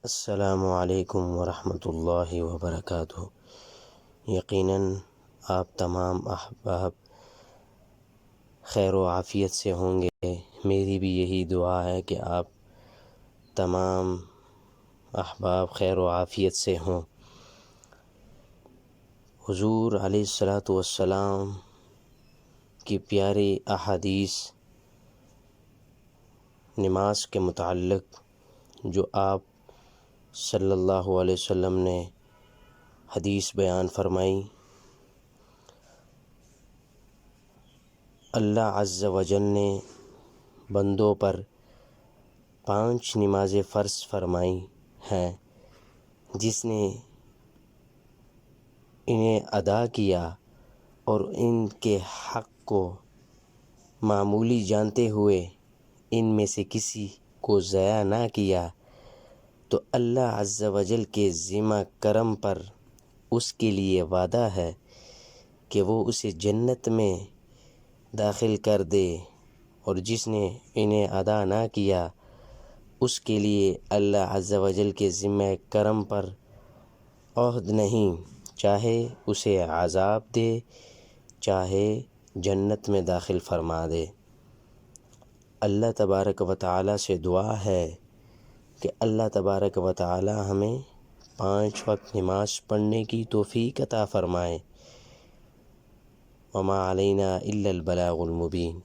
السلام علیکم ورحمۃ اللہ وبرکاتہ۔ یقیناً آپ تمام احباب خیر و عافیت سے ہوں گے۔ میری بھی یہی دعا ہے کہ آپ تمام احباب خیر و عافیت سے ہوں۔ حضور علیہ الصلاۃ والسلام کی پیاری احادیث نماز کے متعلق جو آپ صلی اللہ علیہ وسلم نے حدیث بیان فرمائی، اللہ عز و جل نے بندوں پر 5 نمازیں فرض فرمائی ہیں، جس نے انہیں ادا کیا اور ان کے حق کو معمولی جانتے ہوئے ان میں سے کسی کو ضائع نہ کیا، تو اللہ عز و جل کے ذمہ کرم پر اس کے لیے وعدہ ہے کہ وہ اسے جنت میں داخل کر دے، اور جس نے انہیں ادا نہ کیا اس کے لیے اللہ عز و جل کے ذمہ کرم پر عہد نہیں، چاہے اسے عذاب دے چاہے جنت میں داخل فرما دے۔ اللہ تبارک و تعالیٰ سے دعا ہے کہ اللہ تبارک و تعالیٰ ہمیں 5 وقت نماز پڑھنے کی توفیق عطا فرمائے۔ وما علینا الا البلاغ المبین۔